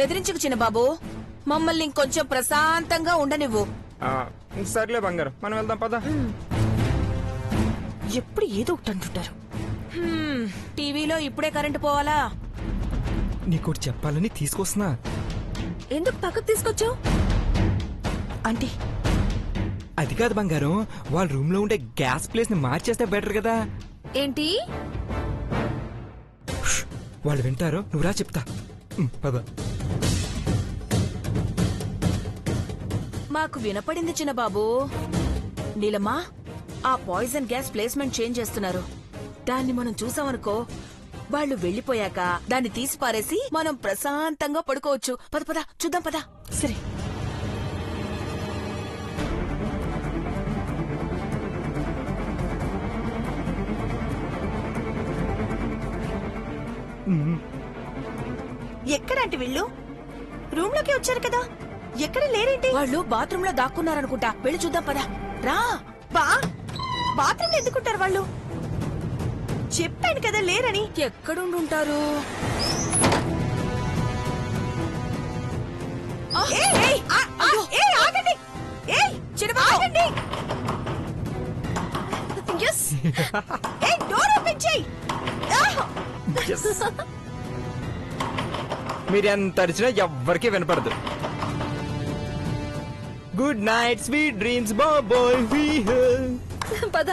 బెదిరించుకు చిన్న బాబు, మమ్మల్ని ఇంకొంచెం ప్రశాంతంగా ఉండనివ్వు. సర్లే బంగారం, మనం వెళ్దాం పద. ఎప్పుడు ఏదో ఒకటి అంటుంటారు. టీవీలో ఇప్పుడే కరెంటు పోవాలా? నీకోటి చెప్పాలని తీసుకొస్తున్నా. ఎందుకు పక్కకు తీసుకొచ్చావు? అంటే అది కాదు బంగారం, వాళ్ళ రూమ్ లో ఉండే గ్యాస్ ప్లేస్ ని మార్చేస్తే బెటర్ కదా. ఏంటి? వాళ్ళు వింటారు, నువ్వు రా చెప్తా. పద. మాకు వినపడింది చిన్న బాబు. నీలమ్మా, ఆ పాయిజన్ గ్యాస్ ప్లేస్మెంట్ చేంజ్ చేస్తున్నారు. దాన్ని మనం చూసామనుకో, వాళ్ళు వెళ్లిపోయాక దాన్ని తీసి పారేసి మనం ప్రశాంతంగా పడుకోవచ్చు. పద పద చూద్దాం పద. సరే. ఎక్కడంటే వీళ్ళు? రూమ్ లోకి వచ్చారు కదా, ఎక్కడ లేరేంటి? వాళ్ళు బాత్రూమ్ లో దాక్కున్నారనుకుంటా. వెళ్ళి చూద్దాం పద. రా. బాత్రూమ్ లో ఎందుకుంటారు వాళ్ళు? చెప్పాను కదా లేరని. ఎక్కడుండుంటారు? డోర్ ఓపెన్ చేయి. మీరు ఎంత అరిచినా ఎవ్వరికీ వినపడదు. గుడ్ నైట్, స్వీట్ డ్రీమ్స్ బాబోయ్. పద.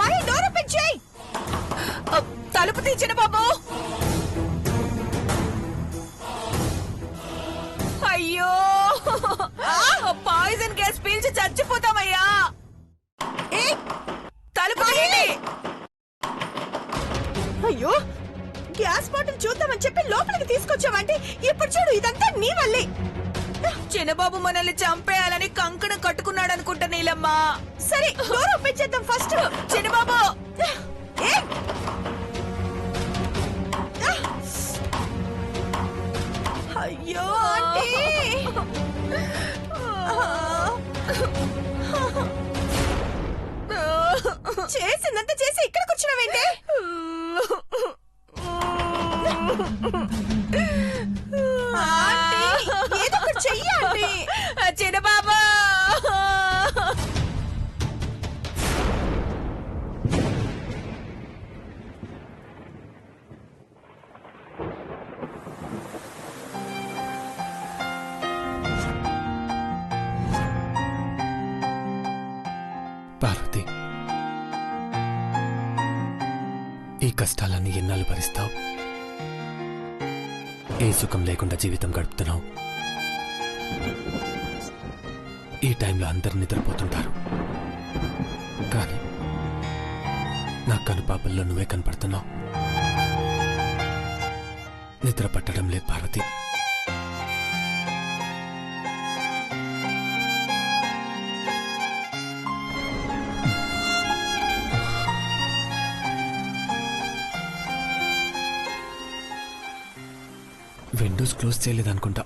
మరి డోర్ ఓపెన్ చేయి. తలుపు తీసిన బాబు. అయ్యో, పాయిజన్ గ్యాస్ పీల్చి చచ్చిపోతామయ్యా. తలుపు తీయండి. అయ్యో, గ్యాస్ బాటిల్ చూద్దామని చెప్పి లోపలికి తీసుకొచ్చావంటే ఇప్పుడు చూడు, ఇదంతా నీ వల్లే. చిన్నబాబు మనల్ని చంపేయాలని కంకణం కట్టుకున్నాడు అనుకుంటా నీలమ్మ. సరే, డోర్ ఓపెన్ చేద్దాం ఫస్ట్. చిన్నబాబు. అయ్యో చేసిందంతా చేసి ఇక్కడ కూర్చున్నావేంటి? ఏదో ఒకటి చెయ్యండి. చిన్నబాబు. పార్వతి, ఈ కష్టాలన్నీ ఎన్నాళ్ళు భరిస్తావు? ఏ సుఖం లేకుండా జీవితం గడుపుతున్నావు. ఈ టైంలో అందరూ నిద్రపోతుంటారు, కానీ నా కనుపాపల్లో నువ్వే కనపడుతున్నావు. నిద్ర పట్టడం లేదు పార్వతి. విండోస్ క్లోజ్ చేయలేదనుకుంటా.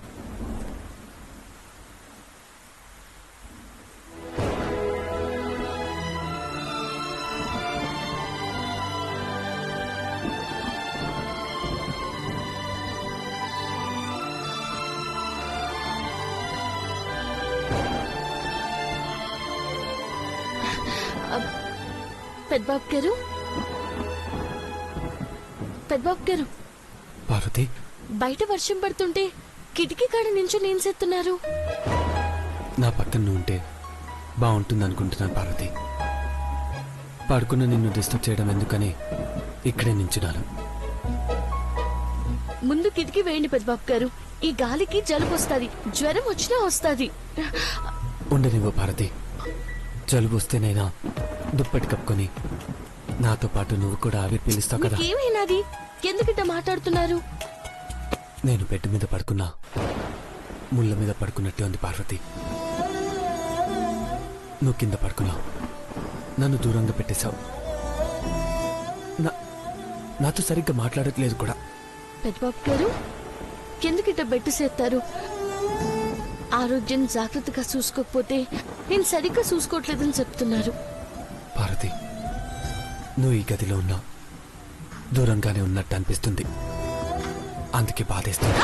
పెద్దబాబు గారు, పెద్దబాబు గారు. పార్వతి, బయట వర్షం పడుతుంటే కిటికీ కాడ నించుని ఏం చేస్తున్నారు? నా పక్కన నువ్వు ఉంటే బాగుంటుంది అనుకుంటున్నాను పార్వతి. పడుకున్న నిన్ను డిస్టర్బ్ చేయడం ఎందుకని ఇక్కడే నించున్నాను. ముందు కిటికీ వేయండి పెద్దబాబు గారు. ఈ గాలికి జలుబు వస్తుంది, జ్వరం వచ్చినా వస్తుంది. ఉండనివ్వు పార్వతి. జలుబు వస్తేనైనా దుప్పటి కప్పుకొని నాతో పాటు నువ్వు కూడా ఆవిరి పీలుస్తావు కదా. ఏమైనాది? ఎందుకిట మాట్లాడుతున్నారు? నేను బెడ్ మీద పడుకున్నా ముళ్ళ మీద పడుకున్నట్టే ఉంది పార్వతి. నువ్వు కింద పడుకున్నావు, నన్ను దూరంగా పెట్టేశావు. నాతో సరిగ్గా మాట్లాడట్లేదు కూడా. పెద్దబాబు గారు, ఎందుకిట బెట్టు చేస్తారు? ఆరోగ్యం జాగ్రత్తగా చూసుకోకపోతే నేను సరిగ్గా చూసుకోవట్లేదని చెప్తున్నారు. పార్వతి, నువ్వు ఈ గదిలో ఉన్నావు, దూరంగానే ఉన్నట్టు అనిపిస్తుంది. అందుకే బాధేస్తుంది.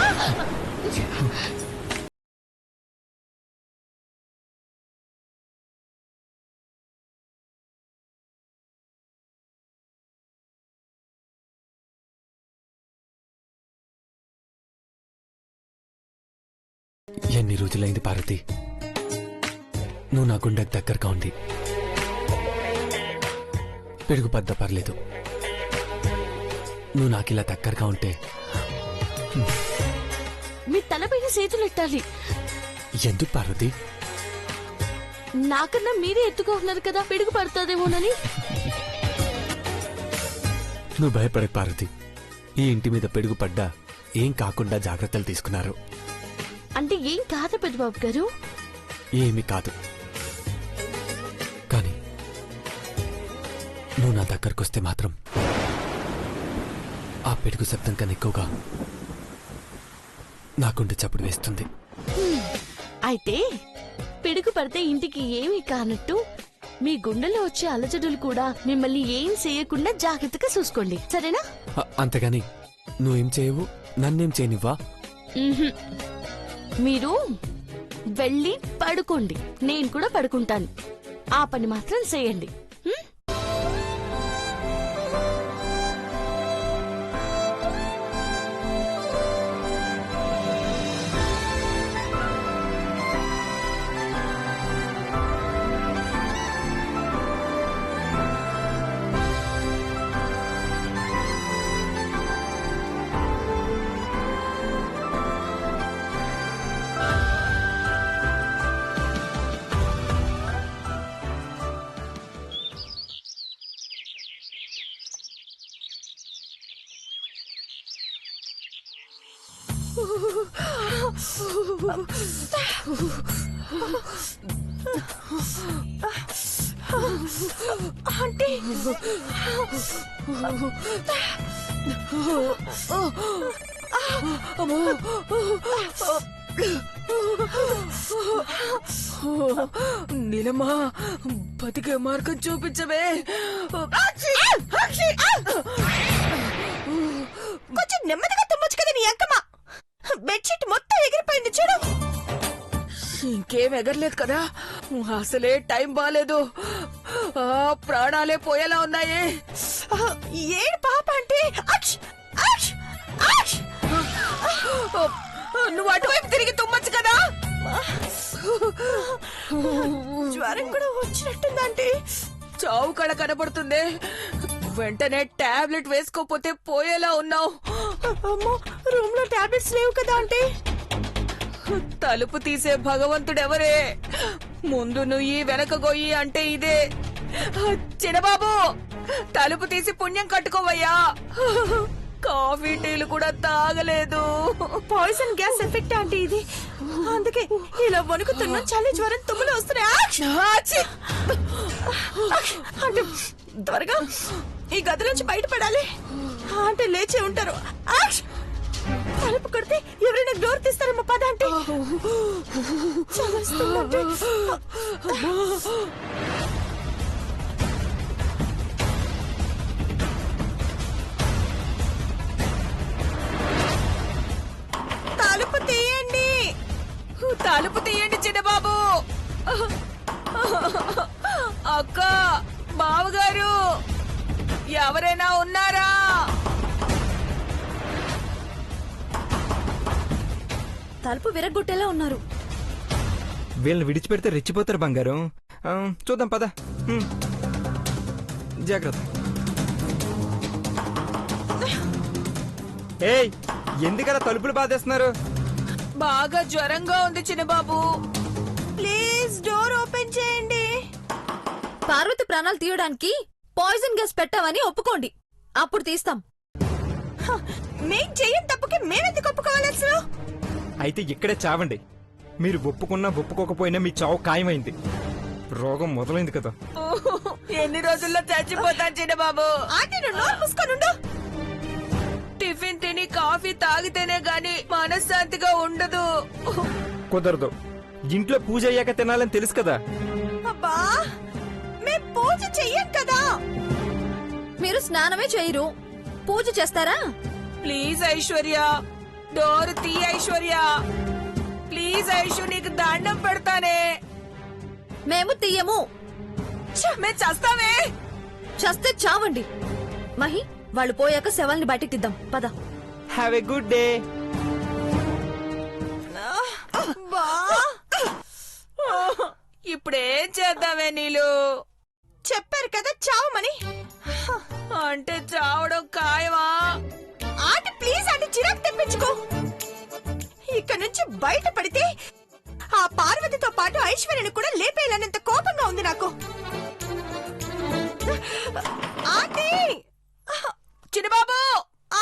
ఎన్ని రోజులైంది పార్వతి నువ్వు నా గుండెకి దగ్గరగా ఉంది. పెరుగు పద్ద పర్లేదు, నువ్వు నాకిలా దగ్గరగా ఉంటే. మీ తలపైన చేతులు ఎట్టాలి. ఎందుకు పార్వతి? నాకన్నా మీరే ఎత్తుగా ఉన్నారు కదా, పిడుగు పడుతుందేమోనని. నువ్వు భయపడే పార్వతి, ఈ ఇంటి మీద పెడుగు పడ్డా ఏం కాకుండా జాగ్రత్తలు తీసుకున్నారు. అంటే ఏం కాదా పెద్దబాబు గారు? ఏమీ కాదు, కానీ నువ్వు నా దగ్గరకొస్తే మాత్రం ఆ పెడుగు శబ్దం కన్నా ఎక్కువగా నా గుండె చప్పుడు వేస్తుంది. అయితే పిడుగు పడితే ఇంటికి ఏమీ కానట్టు మీ గుండెలో వచ్చే అలజడులు కూడా మిమ్మల్ని ఏం చేయకుండా జాగ్రత్తగా చూసుకోండి, సరేనా? అంతేగాని నువ్వేం చేయవు, నన్నేం చేయనివ్వా? మ్హూ. మీరు వెళ్ళి పడుకోండి, నేను కూడా పడుకుంటాను. ఆ పని మాత్రం చేయండి. హ్మ్? ఆంటీ నీలమ్మా, బతికే మార్గం చూపించవే. కొంచెం నెమ్మదిగా తుమ్మొచ్చు కదా నీ అంకమ్మ. బెడ్షీట్ మొత్తం ఎగిరిపోయింది చూడు. ఇంకేం ఎగరలేదు కదా, అసలే టైం బాలేదు. ప్రాణాలే పోయేలా ఉన్నాయే. ఏడు పాప అంటే నువ్వు అటువైపు తిరిగి తుమ్మచ్చు కదా. జ్వరం కూడా వచ్చినట్టుందంటే. చావు కళ కనబడుతుంది. వెంటనే టాబ్లెట్ వేసుకోపోతే పోయేలా ఉన్నావు. అమ్మో, రూమ్ లో టాబ్లెట్స్ లేవు కదా అంటే. తలుపు తీసే భగవంతుడెవరే? ముందు నుయ్యి వెనక గొయ్యి అంటే ఇదే. చిన్నబాబు, తలుపు తీసి పుణ్యం కట్టుకోవయ్యా. కాఫీ టీలు కూడా తాగలేదు. పాయిజన్ గ్యాస్ ఎఫెక్ట్ అంటే ఇది. అందుకే ఇలా వణుకుతున్నా, చలి జ్వరం తుమ్ములు వస్తున్నాయి. అంటే త్వరగా ఈ గది నుంచి బయటపడాలి. అంటే లేచి ఉంటారు. తలుపు కొడితే ఎవరైనా డోర్ తీస్తారేమో పద అంటే. తలుపు తీయండి, తలుపు తీయండి చిన్నబాబు. అక్క, బావగారు, ఎవరైనా ఉన్నారా? తలుపు విరగొట్టేలా ఉన్నారు. వీళ్ళని విడిచిపెడితే రెచ్చిపోతారు బంగారం. చూద్దాం పద. జాగ్రత్త. ఏయ్, ఎందుకలా తలుపులు బాధేస్తున్నారు? బాగా జ్వరంగా ఉంది చిన్నబాబు. ప్లీజ్ డోర్ ఓపెన్ చేయండి. పార్వతి ప్రాణాలు తీయడానికి పాయిజన్ గ్యాస్ పెట్టావని ఒప్పుకోండి, అప్పుడు తీస్తాం. మేం చెయ్యని తప్పుకి మేమెందుకు ఒప్పుకోవాలి అసలు? అయితే ఇక్కడే చావండి. మీరు ఒప్పుకున్నా ఒప్పుకోకపోయినా మీ చావు ఖాయమైంది. రోగం మొదలైంది కదా. ఎన్ని రోజుల్లో చచ్చిపోతాను చిన్నబాబు. ఆంటీ నువ్వు నోరు మూసుకొని ఉండు. టిఫిన్ తిని కాఫీ తాగితేనే గాని మనశ్శాంతిగా ఉండదు. కుదరదు. ఇంట్లో పూజ అయ్యాక తినాలని తెలుసు కదా. అబ్బా, మేం పూజ చెయ్యం కదా. మీరు స్నానమే చేయరు, పూజ చేస్తారా? ప్లీజ్ ఐశ్వర్య, డోర్ తీ ఐశ్వర్య. ప్లీజ్ ఐశ్వర్య, నీకు దండం పెడతానే. మేము తీయము. మేము చస్తామే. చస్తే చావండి. మహి, వాళ్ళు పోయాక శవాల్ని బయటికి తీద్దాం పద. Have a good day. ఇప్పుడేం చేద్దామే నీళ్ళు? చెప్పారు కదా చావమని. అంటే చావడం ఖాయమా? ఆంటీ ప్లీజ్ ఆంటీ, చిరాకు తెప్పించుకో. ఇక్కడ నుంచి బయట పడితే ఆ పార్వతితో పాటు ఐశ్వర్యను కూడా లేపేయాలన్నంత కోపంగా ఉంది నాకు. ఆంటీ, చిన్నబాబు,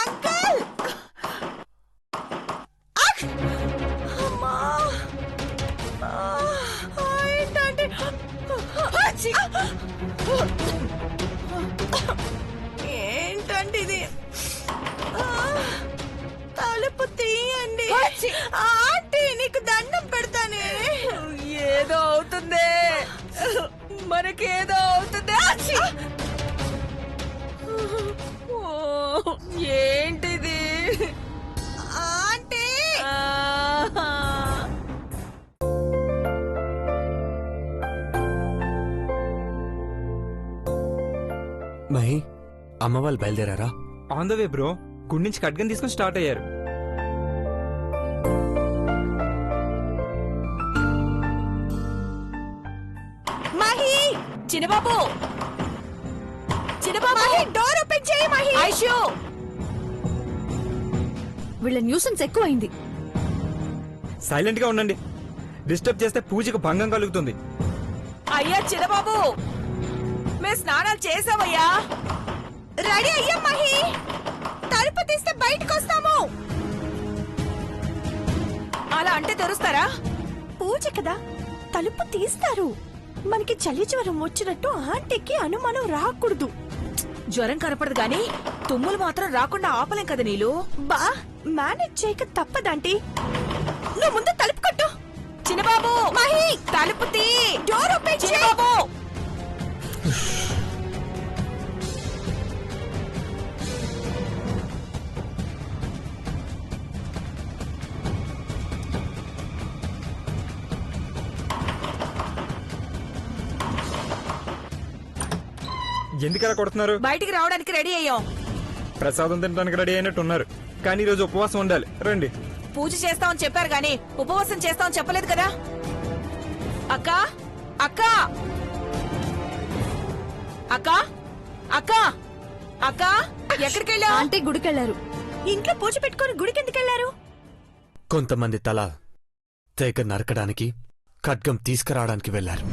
అంకుల్. అమ్మా, ఏంటంటే ఏంటండి ఇది? తలుపు తీయండి. ఆంటీ, నీకు దండం పెడతానే. ఏదో అవుతుంది, మనకేదో అవుతుంది. ఓ, ఏంటిది? ఆంటీ, మహి, అమ్మ వాళ్ళు బయలుదేరారా? On the way bro. గుడి నుంచి ఖడ్గం తీసుకుని స్టార్ట్ అయ్యారు. మహి, చిన్నబాబు, చిన్నబాబు, మహి, డోర్ ఓపెన్ చేయి మహి. ఐషు. వీళ్ళ న్యూసెన్స్ ఎక్కువైంది. సైలెంట్ గా ఉండండి. డిస్టర్బ్ చేస్తే పూజకు భంగం కలుగుతుంది. అయ్యా చిన్నబాబు, మేము స్నానాలు చేసామయ్యా. రెడీ అయ్యా మహి. తలుపు తీస్తే బయటకు వస్తాము. అలా అంటే తెరుస్తారా? పూజ కదా, తలుపు తీస్తారు. మనకి చలి జ్వరం వచ్చినట్టు ఆంటీకి అనుమానం రాకూడదు. జ్వరం కనపడదు గాని తుమ్ములు మాత్రం రాకుండా ఆపలేం కదా నీళ్ళు. బా, మేనేజ్ చేయక తప్పదంటీ. నువ్వు ముందు తలుపు కొట్టు. చిన్నబాబు, మహి, తలుపు తీ. డోర్ ఓపెన్ చేయి. చిన్నబాబు, ఎందుకలా కొడుతున్నారు? బయటికి రావడానికి రెడీ అయ్యాం. ప్రసాదం తినడానికి రెడీ అయినట్టు ఉన్నారు, కానీ ఈరోజు ఉపవాసం ఉండాలి. రండి. పూజ చేస్తామని చెప్పారు గాని ఉపవాసం చేస్తామని చెప్పలేదు కదా. అక్క, అక్క, అక్క, అక్క, అక్క, ఎక్కడికి వెళ్ళావు? ఆంటీ గుడికెళ్లారు. ఇంట్లో పూజ పెట్టుకొని గుడికి ఎందుకెళ్లారు? కొంతమంది తల తెగ నరకడానికి, ఖడ్గం తీసుకురావడానికి వెళ్లారు.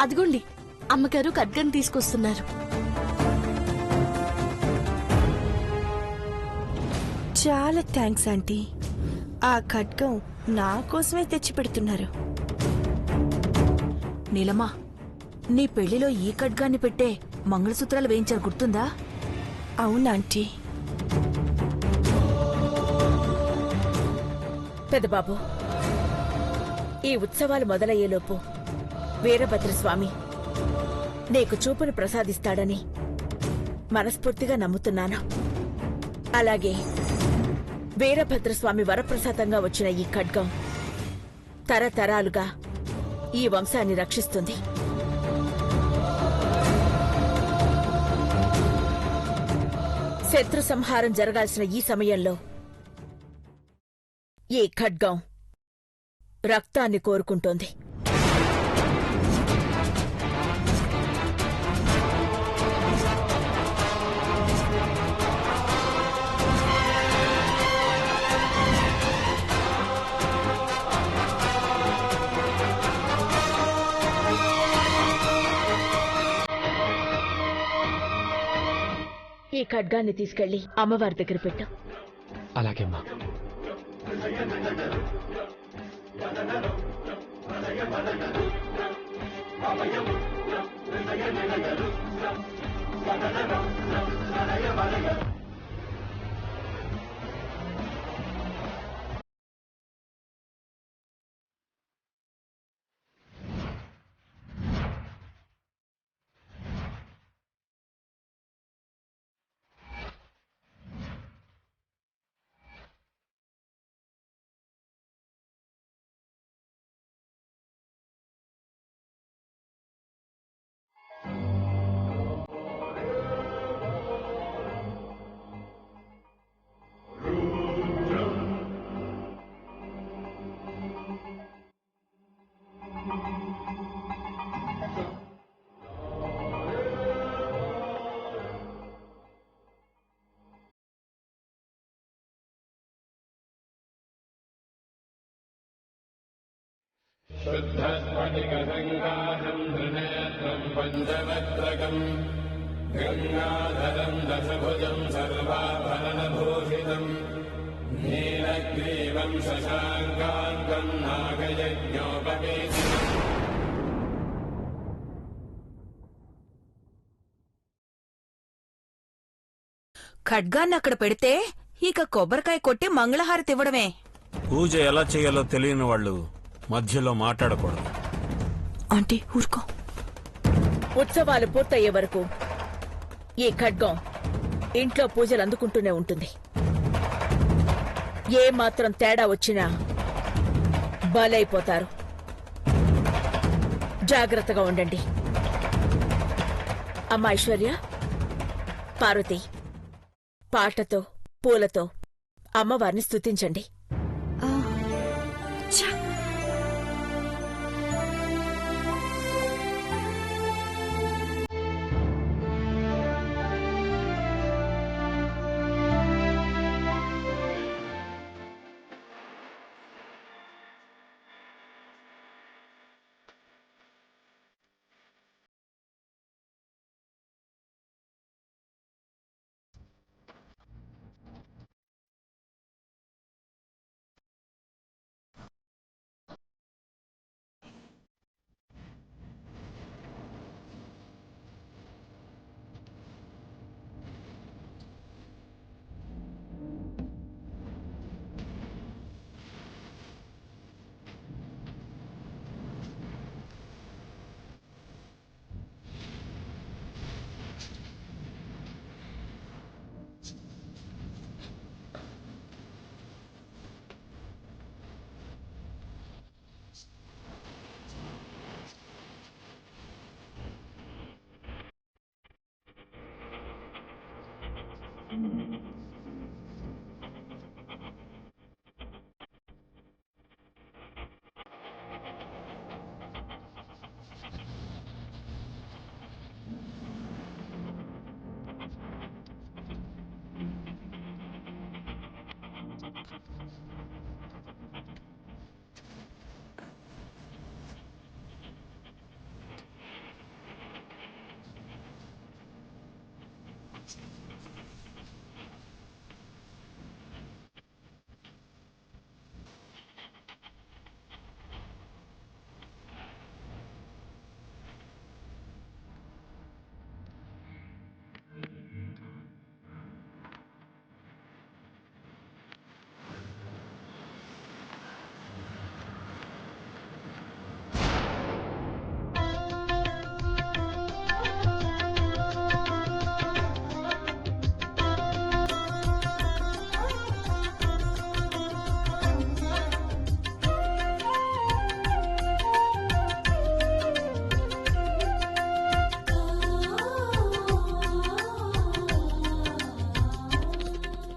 అదిగోండి, అమ్మగారు ఖడ్గం తీసుకొస్తున్నారు. చాలా థ్యాంక్స్ ఆంటీ. ఆ ఖడ్గం నా కోసమే తెచ్చి పెడుతున్నారు. నీలమ్మా, నీ పెళ్లిలో ఈ ఖడ్గాన్ని పెట్టే మంగళసూత్రాలు వేయించారు, గుర్తుందా? అవునాంటీ. పెద్దబాబు, ఈ ఉత్సవాలు మొదలయ్యేలోపు వీరభద్రస్వామి నీకు చూపును ప్రసాదిస్తాడని మనస్ఫూర్తిగా నమ్ముతున్నాను. అలాగే వీరభద్రస్వామి వరప్రసాదంగా వచ్చిన ఈ ఖడ్గం తరతరాలుగా ఈ వంశాన్ని రక్షిస్తుంది. శత్రు సంహారం జరగాల్సిన ఈ సమయంలో ఈ ఖడ్గం రక్తాన్ని కోరుకుంటోంది. ఈ ఖడ్గాన్ని తీసుకెళ్లి అమ్మవారి దగ్గర పెట్టు. అలాగేమ్మా. शुद्धस्फटिकसङ्काशम् त्रिनेत्रम् पञ्चवक्त्रकम् गङ्गाधरम् दशभुजम् सर्वाभरणभूषितम् नीलग्रीवम् शशाङ्काङ्कम् नागयज्ञोपवेशितम् ఖడ్గాన్ని అక్కడ పెడితే ఇక కొబ్బరికాయ కొట్టి మంగళహారతి ఇవ్వడమే. పూజ ఎలా చేయాలో తెలియని వాళ్ళు మధ్యలో మాట్లాడకూడదు. ఆంటీ ఊరుకో. ఉత్సవాలు పూర్తయ్యే వరకు ఈ ఖడ్గం ఇంట్లో పూజలు అందుకుంటూనే ఉంటుంది. ఏ మాత్రం తేడా వచ్చినా బలైపోతారు. జాగ్రత్తగా ఉండండి. అమ్మా ఐశ్వర్య, పార్వతి, పాటతో పూలతో అమ్మవారిని స్తుతించండి.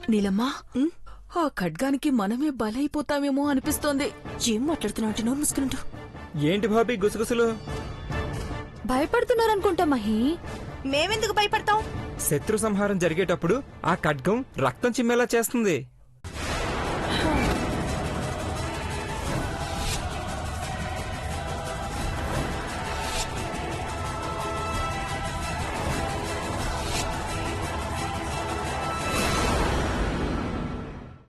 నీలమ్మా ఆ ఖడ్గానికి మనమే బలైపోతామేమో అనిపిస్తోంది. ఏం మాట్లాడుతున్నావు అంటే నోరు మూసుకున్నట్టు. ఏంటి బాబీ గుసగుసలు? భయపడుతున్నారనుకుంటా మహి. మేమెందుకు భయపడతాం? శత్రు సంహారం జరిగేటప్పుడు ఆ ఖడ్గం రక్తం చిమ్మేలా చేస్తుంది.